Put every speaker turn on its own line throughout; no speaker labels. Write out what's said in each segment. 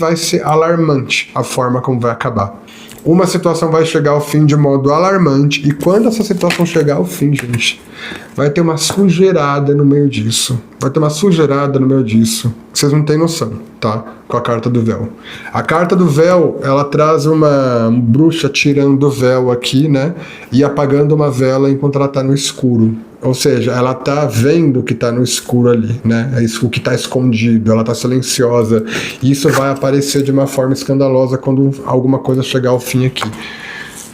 vai ser alarmante a forma como vai acabar. Uma situação vai chegar ao fim de modo alarmante, e quando essa situação chegar ao fim, gente, vai ter uma sujeirada no meio disso. Vai ter uma sujeirada no meio disso. Vocês não têm noção, tá? Com a carta do véu. A carta do véu, ela traz uma bruxa tirando o véu aqui, né? E apagando uma vela enquanto ela tá no escuro. Ou seja, ela tá vendo o que tá no escuro ali, né? É o que tá escondido, ela tá silenciosa. E isso vai aparecer de uma forma escandalosa quando alguma coisa chegar ao fim aqui.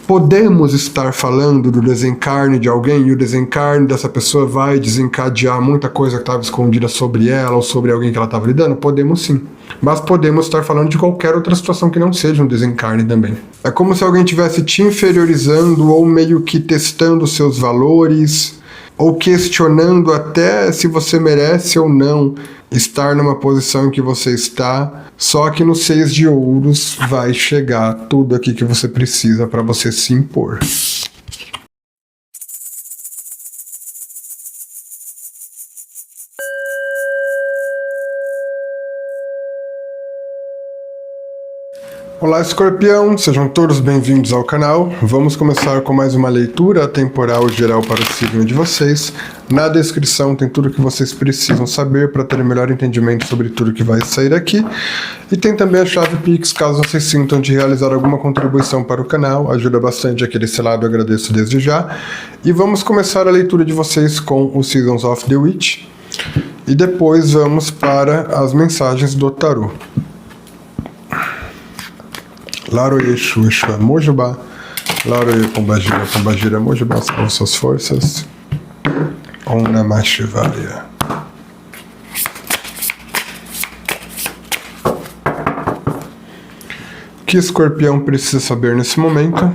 Podemos estar falando do desencarne de alguém, e o desencarne dessa pessoa vai desencadear muita coisa que estava escondida sobre ela ou sobre alguém que ela estava lidando? Podemos sim. Mas podemos estar falando de qualquer outra situação que não seja um desencarne também. É como se alguém estivesse te inferiorizando ou meio que testando seus valores, ou questionando até se você merece ou não estar numa posição em que você está. Só que no 6 de ouros vai chegar tudo aqui que você precisa para você se impor. Olá, Escorpião, sejam todos bem-vindos ao canal. Vamos começar com mais uma leitura temporal geral para o signo de vocês. Na descrição tem tudo que vocês precisam saber para ter melhor entendimento sobre tudo que vai sair aqui. E tem também a chave Pix, caso vocês sintam de realizar alguma contribuição para o canal. Ajuda bastante aqui desse lado, eu agradeço desde já. E vamos começar a leitura de vocês com o Seasons of the Witch. E depois vamos para as mensagens do tarô. Laroye Exu, Exu é Mojubá. Laroye Pombagira, Mojubá, salve suas forças. Om Namah Shivaya. O que Escorpião precisa saber nesse momento?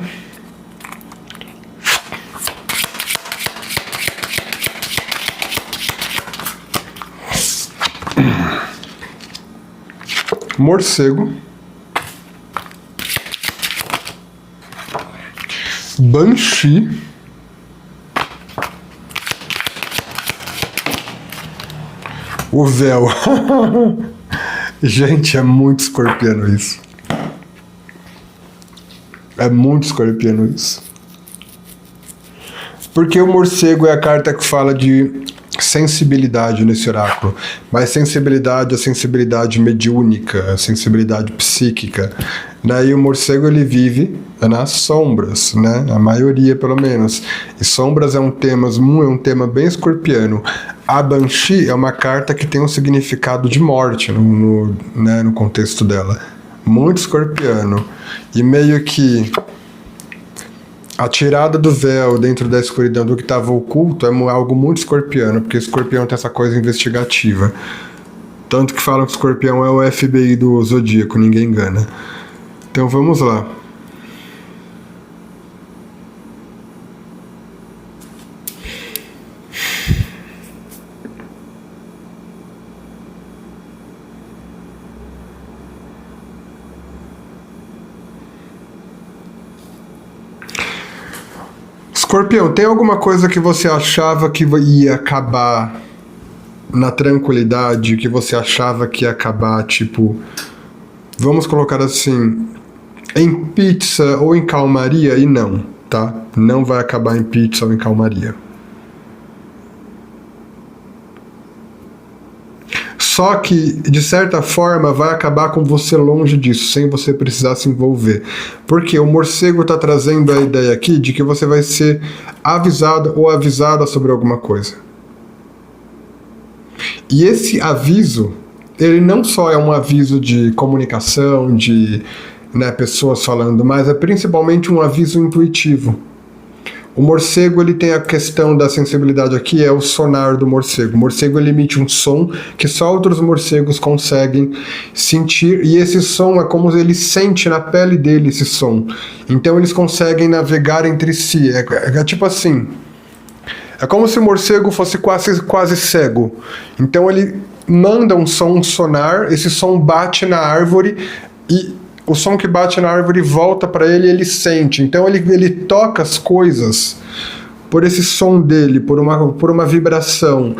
Morcego. Banshee, o véu. Gente, é muito escorpiano isso. É muito escorpiano isso. Porque o morcego é a carta que fala de sensibilidade nesse oráculo, mas sensibilidade é sensibilidade mediúnica, a sensibilidade psíquica. Daí o morcego ele vive nas sombras, né? A maioria pelo menos. E sombras é um tema bem escorpiano. A Banshee é uma carta que tem um significado de morte no contexto dela. Muito escorpiano. E meio que a tirada do véu dentro da escuridão do que estava oculto é algo muito escorpiano, porque escorpião tem essa coisa investigativa. Tanto que falam que escorpião é o FBI do Zodíaco, ninguém engana. Então vamos lá. Escorpião, tem alguma coisa que você achava que ia acabar na tranquilidade, que você achava que ia acabar, tipo, vamos colocar assim, em pizza ou em calmaria? E não, tá? Não vai acabar em pizza ou em calmaria. Só que, de certa forma, vai acabar com você longe disso, sem você precisar se envolver. Porque o morcego está trazendo a ideia aqui de que você vai ser avisado ou avisada sobre alguma coisa. E esse aviso, ele não só é um aviso de comunicação, de pessoas falando, mas é principalmente um aviso intuitivo. O morcego ele tem a questão da sensibilidade aqui, é o sonar do morcego. O morcego ele emite um som que só outros morcegos conseguem sentir, e esse som é como ele sente na pele dele esse som. Então eles conseguem navegar entre si. É tipo assim, é como se o morcego fosse quase cego. Então ele manda um som, um sonar, esse som bate na árvore e o som que bate na árvore volta para ele e ele sente. Então ele toca as coisas por esse som dele, por uma vibração,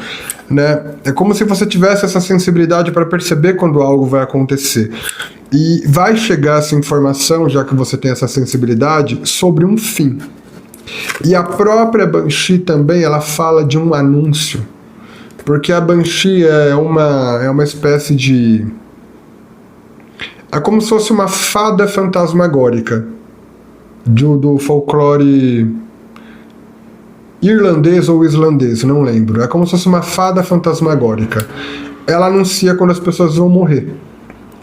né? É como se você tivesse essa sensibilidade para perceber quando algo vai acontecer. E vai chegar essa informação, já que você tem essa sensibilidade, sobre um fim. E a própria Banshee também, ela fala de um anúncio. Porque a Banshee é uma espécie de... É como se fosse uma fada fantasmagórica do folclore irlandês ou islandês, não lembro. É como se fosse uma fada fantasmagórica. Ela anuncia quando as pessoas vão morrer.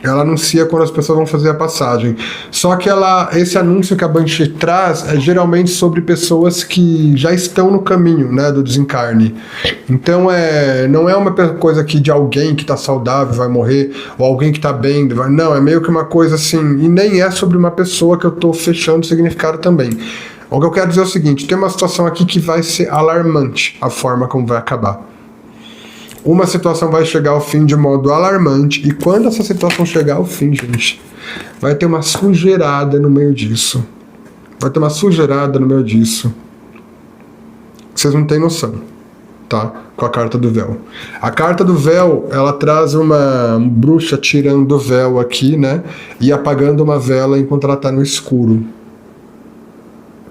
Ela anuncia quando as pessoas vão fazer a passagem. Só que esse anúncio que a Banshee traz é geralmente sobre pessoas que já estão no caminho, né, do desencarne. Então não é uma coisa que de alguém que está saudável vai morrer, ou alguém que está bem, não, é meio que uma coisa assim, e nem é sobre uma pessoa que eu estou fechando o significado também. O que eu quero dizer é o seguinte, tem uma situação aqui que vai ser alarmante, a forma como vai acabar. Uma situação vai chegar ao fim de modo alarmante, e quando essa situação chegar ao fim, gente, vai ter uma sujeirada no meio disso. Vai ter uma sujeirada no meio disso. Vocês não têm noção, tá? Com a carta do véu. A carta do véu, ela traz uma bruxa tirando o véu aqui, né? E apagando uma vela enquanto ela tá no escuro.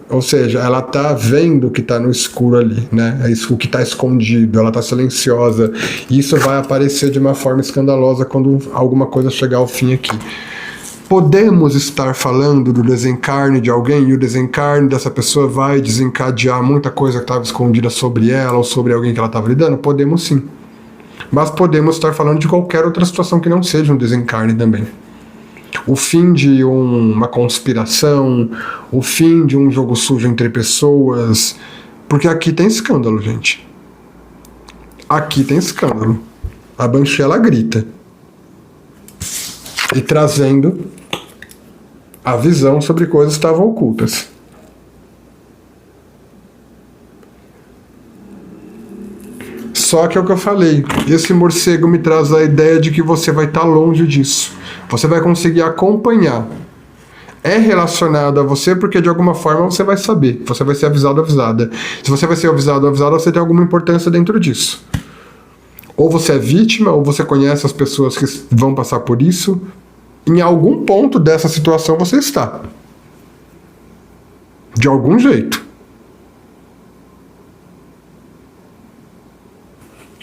Ou seja, ela tá vendo o que tá no escuro ali, né? É isso, o que tá escondido, ela tá silenciosa. E isso vai aparecer de uma forma escandalosa quando alguma coisa chegar ao fim aqui. Podemos estar falando do desencarne de alguém, e o desencarne dessa pessoa vai desencadear muita coisa que estava escondida sobre ela ou sobre alguém que ela estava lidando? Podemos sim. Mas podemos estar falando de qualquer outra situação que não seja um desencarne também. O fim de uma conspiração, o fim de um jogo sujo entre pessoas, porque aqui tem escândalo, gente. Aqui tem escândalo. A Banshee, ela grita. E trazendo a visão sobre coisas que estavam ocultas. Só que é o que eu falei, esse morcego me traz a ideia de que você vai estar longe disso. Você vai conseguir acompanhar. É relacionado a você porque de alguma forma você vai saber. Você vai ser avisado ou avisada. Se você vai ser avisado ou avisada, você tem alguma importância dentro disso. Ou você é vítima, ou você conhece as pessoas que vão passar por isso. Em algum ponto dessa situação você está. De algum jeito.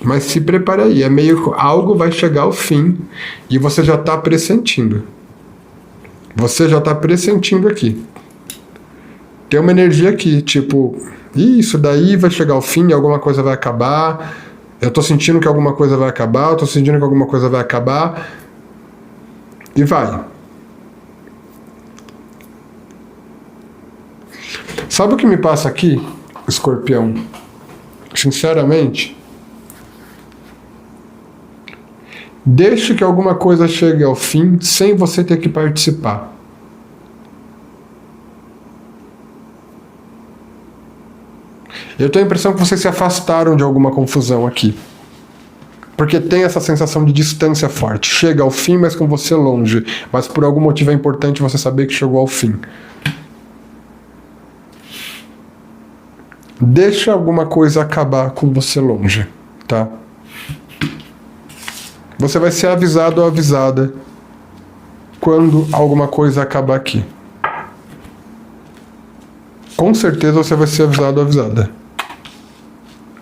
Mas se prepare aí, é meio que algo vai chegar ao fim e você já está pressentindo. Você já está pressentindo aqui. Tem uma energia aqui, tipo, isso daí vai chegar ao fim, alguma coisa vai acabar. Eu estou sentindo que alguma coisa vai acabar, eu estou sentindo que alguma coisa vai acabar. E vai. Sabe o que me passa aqui, Escorpião? Sinceramente, deixe que alguma coisa chegue ao fim sem você ter que participar. Eu tenho a impressão que vocês se afastaram de alguma confusão aqui. Porque tem essa sensação de distância forte. Chega ao fim, mas com você longe. Mas por algum motivo é importante você saber que chegou ao fim. Deixa alguma coisa acabar com você longe, tá? Você vai ser avisado ou avisada quando alguma coisa acabar aqui. Com certeza você vai ser avisado ou avisada.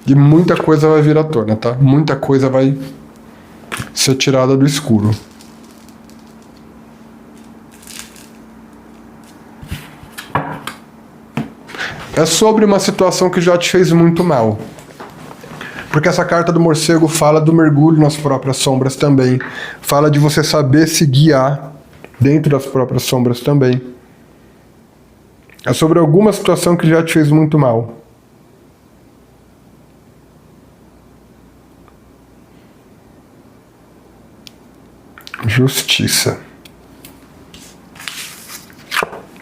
E muita coisa vai vir à tona, tá? Muita coisa vai ser tirada do escuro. É sobre uma situação que já te fez muito mal. Porque essa carta do morcego fala do mergulho nas próprias sombras também. Fala de você saber se guiar dentro das próprias sombras também. É sobre alguma situação que já te fez muito mal. Justiça.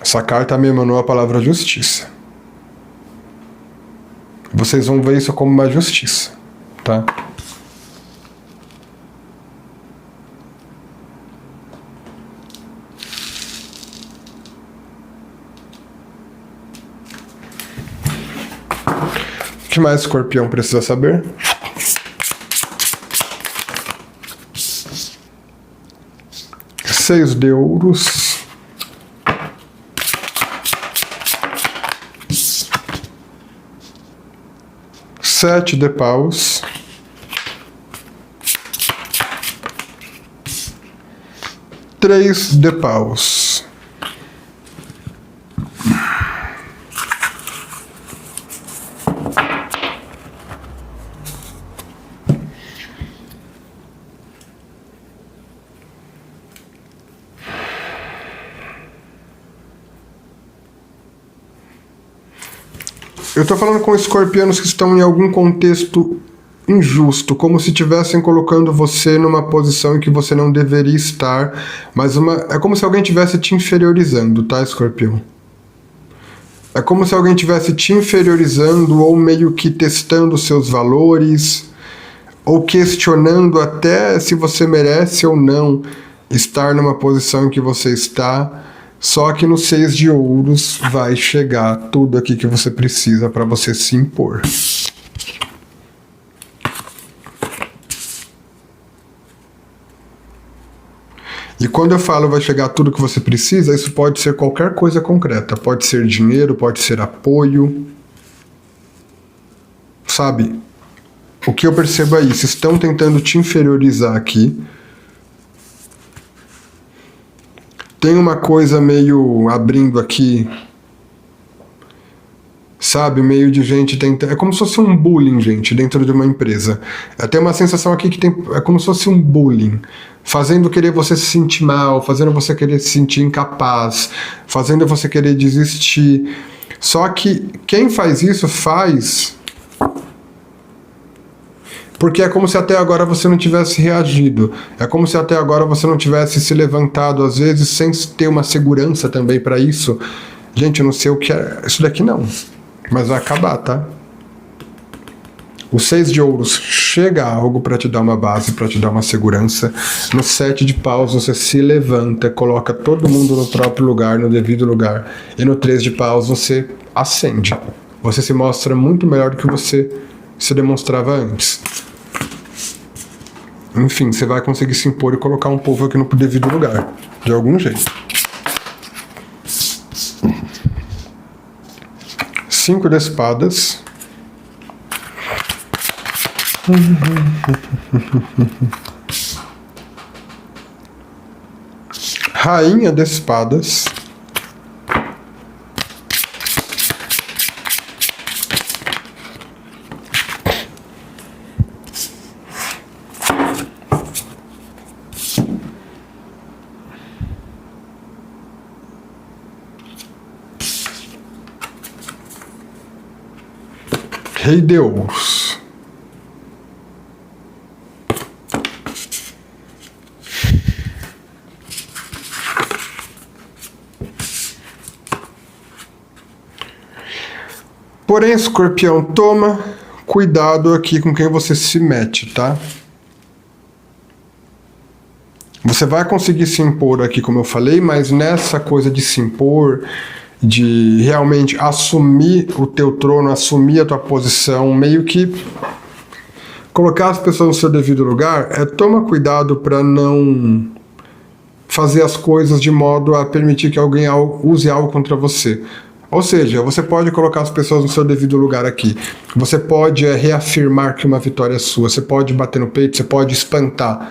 Essa carta me emanou a palavra justiça. Vocês vão ver isso como uma justiça, tá? O que mais o Escorpião precisa saber? 6 de ouros. 7 de paus. 3 de paus. Eu tô falando com escorpianos que estão em algum contexto injusto, como se estivessem colocando você numa posição em que você não deveria estar, mas é como se alguém estivesse te inferiorizando, tá, escorpião? É como se alguém estivesse te inferiorizando ou meio que testando seus valores, ou questionando até se você merece ou não estar numa posição em que você está. Só que no 6 de ouros vai chegar tudo aqui que você precisa para você se impor. E quando eu falo vai chegar tudo que você precisa, isso pode ser qualquer coisa concreta. Pode ser dinheiro, pode ser apoio. Sabe? O que eu percebo é isso. Estão tentando te inferiorizar aqui. Tem uma coisa meio abrindo aqui, sabe? Meio de gente tentando... É como se fosse um bullying, gente, dentro de uma empresa. Tem uma sensação aqui que é como se fosse um bullying. Fazendo querer você se sentir mal, fazendo você querer se sentir incapaz, fazendo você querer desistir. Só que quem faz isso faz... Porque é como se até agora você não tivesse reagido. É como se até agora você não tivesse se levantado, às vezes, sem ter uma segurança também para isso. Gente, eu não sei o que é isso daqui não. Mas vai acabar, tá? O 6 de ouros chega algo para te dar uma base, para te dar uma segurança. No 7 de paus você se levanta, coloca todo mundo no próprio lugar, no devido lugar. E no 3 de paus você acende. Você se mostra muito melhor do que você se demonstrava antes. Enfim, você vai conseguir se impor e colocar um povo aqui no devido lugar, de algum jeito. 5 de espadas. Rainha de espadas. Rei de ouros. Porém, escorpião, toma cuidado aqui com quem você se mete, tá? Você vai conseguir se impor aqui, como eu falei, mas nessa coisa de se impor, de realmente assumir o teu trono, assumir a tua posição, meio que colocar as pessoas no seu devido lugar, toma cuidado para não fazer as coisas de modo a permitir que alguém use algo contra você. Ou seja, você pode colocar as pessoas no seu devido lugar aqui. Você pode reafirmar que uma vitória é sua, você pode bater no peito, você pode espantar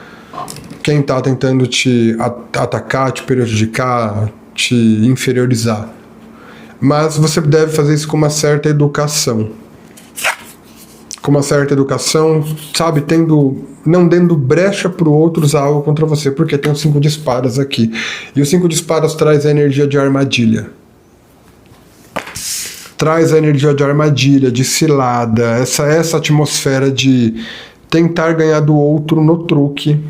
quem está tentando te atacar, te prejudicar, te inferiorizar. Mas você deve fazer isso com uma certa educação. Com uma certa educação, sabe? Não dando brecha para o outro usar algo contra você, porque tem o 5 de espadas aqui. E o 5 de espadas traz a energia de armadilha. Traz a energia de armadilha, de cilada, essa atmosfera de tentar ganhar do outro no truque.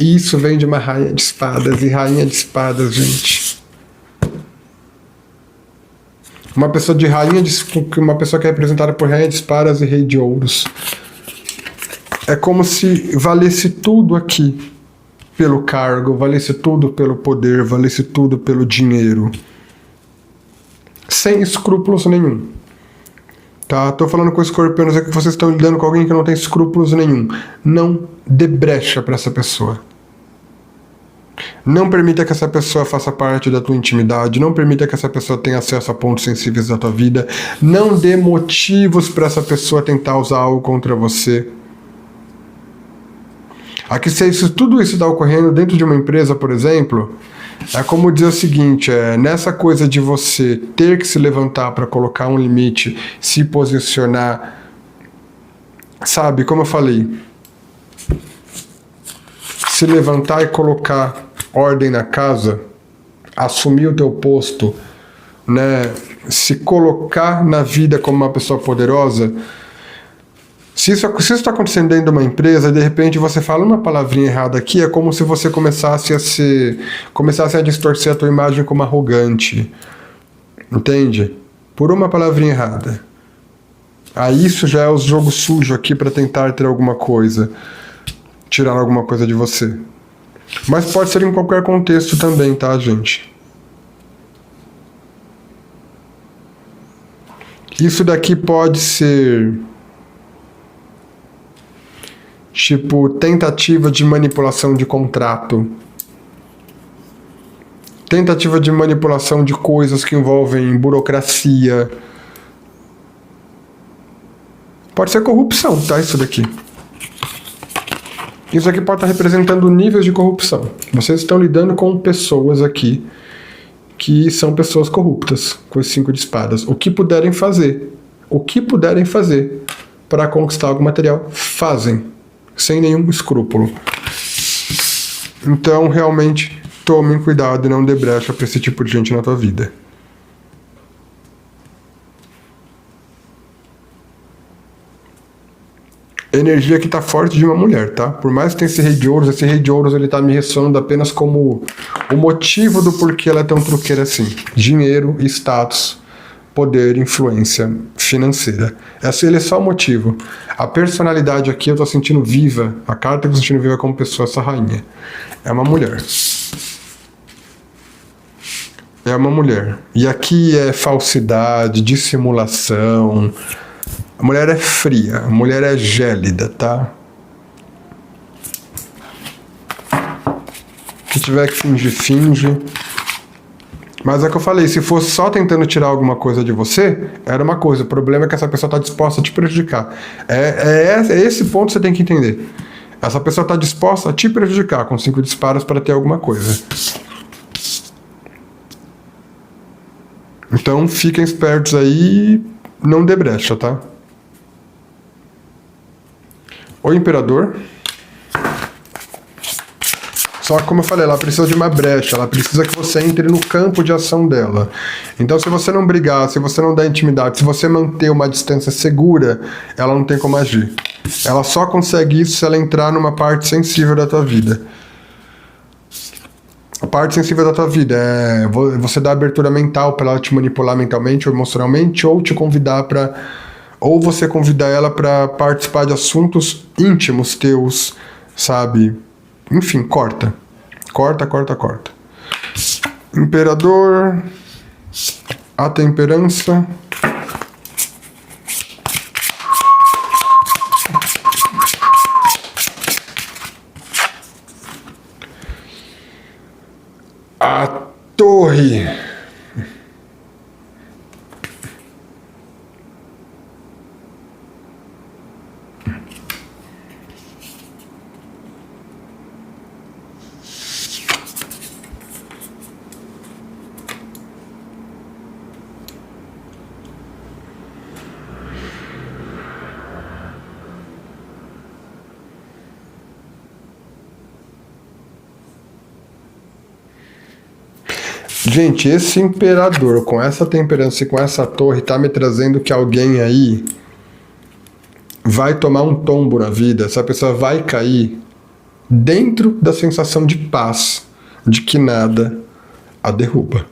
E isso vem de uma rainha de espadas, e rainha de espadas, gente... Uma pessoa que é representada por rainha de espadas e rei de ouros. É como se valesse tudo aqui pelo cargo, valesse tudo pelo poder, valesse tudo pelo dinheiro. Sem escrúpulos nenhum. Tá? Tô falando com escorpianos aqui que vocês estão lidando com alguém que não tem escrúpulos nenhum. Não dê brecha para essa pessoa. Não permita que essa pessoa faça parte da tua intimidade, não permita que essa pessoa tenha acesso a pontos sensíveis da tua vida, não dê motivos para essa pessoa tentar usar algo contra você. Aqui, se tudo isso está ocorrendo dentro de uma empresa, por exemplo, é como dizer o seguinte, nessa coisa de você ter que se levantar para colocar um limite, se posicionar, sabe, como eu falei, se levantar e colocar ordem na casa, assumir o teu posto, né, se colocar na vida como uma pessoa poderosa. Se isso está acontecendo dentro de uma empresa, de repente você fala uma palavrinha errada aqui, é como se você começasse a distorcer a tua imagem como arrogante. Entende? Por uma palavrinha errada. Aí isso já é o jogo sujo aqui para tentar ter alguma coisa, tirar alguma coisa de você. Mas pode ser em qualquer contexto também, tá, gente? Isso daqui pode ser tipo tentativa de manipulação de contrato, tentativa de manipulação de coisas que envolvem burocracia. Pode ser corrupção, tá? Isso daqui. Isso aqui pode estar representando níveis de corrupção. Vocês estão lidando com pessoas aqui que são pessoas corruptas, com os 5 de espadas. O que puderem fazer para conquistar algum material, fazem. Sem nenhum escrúpulo. Então, realmente, tomem cuidado e não dê brecha para esse tipo de gente na tua vida. Energia que tá forte de uma mulher, tá? Por mais que tenha esse rei de ouros, ele tá me ressoando apenas como o motivo do porquê ela é tão truqueira assim. Dinheiro, status, poder, influência financeira. Ele é só o motivo. A personalidade aqui eu tô sentindo viva. A carta que eu tô sentindo viva como pessoa, essa rainha. É uma mulher. É uma mulher. E aqui é falsidade, dissimulação. A mulher é fria, a mulher é gélida, tá? Se tiver que fingir, finge. Mas é o que eu falei, se fosse só tentando tirar alguma coisa de você, era uma coisa. O problema é que essa pessoa está disposta a te prejudicar. É esse ponto que você tem que entender. Essa pessoa está disposta a te prejudicar com 5 disparos para ter alguma coisa. Então fiquem espertos aí, não dê brecha, tá? O Imperador. Só que, como eu falei, ela precisa de uma brecha, ela precisa que você entre no campo de ação dela. Então, se você não brigar, se você não der intimidade, se você manter uma distância segura, ela não tem como agir. Ela só consegue isso se ela entrar numa parte sensível da tua vida. A parte sensível da tua vida é você dar abertura mental para ela te manipular mentalmente ou emocionalmente, ou te convidar para... Ou você convidar ela para participar de assuntos íntimos teus, sabe? Enfim, corta. Corta. Imperador. A temperança. A torre. Gente, esse imperador com essa temperança e com essa torre tá me trazendo que alguém aí vai tomar um tombo na vida, essa pessoa vai cair dentro da sensação de paz, de que nada a derruba.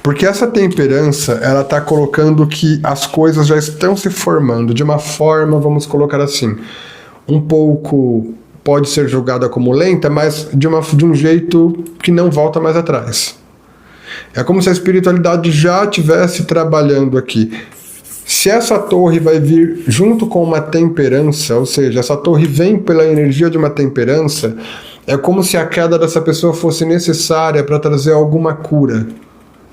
Porque essa temperança, ela tá colocando que as coisas já estão se formando de uma forma, vamos colocar assim, um pouco... pode ser julgada como lenta, mas de um jeito que não volta mais atrás. É como se a espiritualidade já estivesse trabalhando aqui. Se essa torre vai vir junto com uma temperança, ou seja, essa torre vem pela energia de uma temperança, é como se a queda dessa pessoa fosse necessária para trazer alguma cura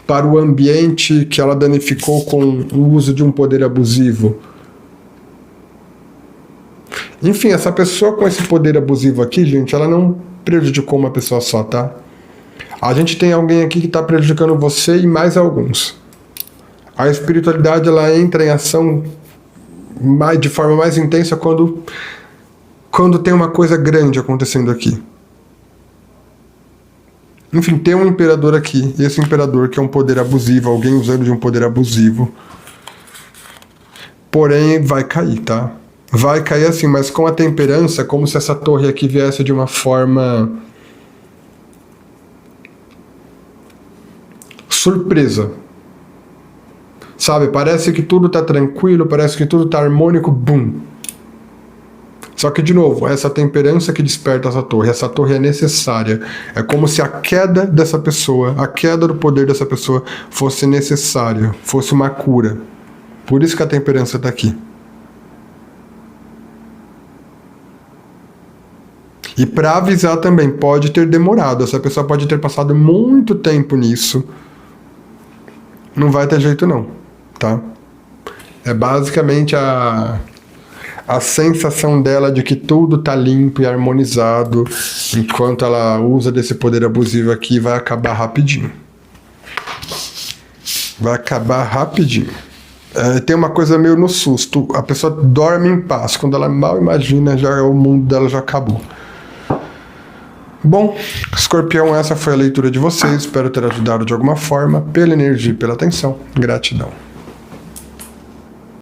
para o ambiente que ela danificou com o uso de um poder abusivo. Enfim, essa pessoa com esse poder abusivo aqui, gente, ela não prejudicou uma pessoa só, tá? A gente tem alguém aqui que está prejudicando você e mais alguns. A espiritualidade, ela entra em ação de forma mais intensa quando tem uma coisa grande acontecendo aqui. Enfim, tem um imperador aqui, e esse imperador que é um poder abusivo, alguém usando de um poder abusivo. Porém, vai cair, tá? Vai cair assim, mas com a temperança, como se essa torre aqui viesse de uma forma surpresa. Sabe, parece que tudo tá tranquilo, parece que tudo tá harmônico, bum. Só que, de novo, essa temperança que desperta essa torre é necessária. É como se a queda dessa pessoa, a queda do poder dessa pessoa fosse necessária, fosse uma cura. Por isso que a temperança tá aqui. E para avisar também, pode ter demorado, essa pessoa pode ter passado muito tempo nisso. Não vai ter jeito não, tá? É basicamente a sensação dela de que tudo tá limpo e harmonizado, enquanto ela usa desse poder abusivo aqui, vai acabar rapidinho. Vai acabar rapidinho. Tem uma coisa meio no susto, a pessoa dorme em paz, quando ela mal imagina, o mundo dela já acabou. Bom, Escorpião, essa foi a leitura de vocês, espero ter ajudado de alguma forma, pela energia e pela atenção. Gratidão.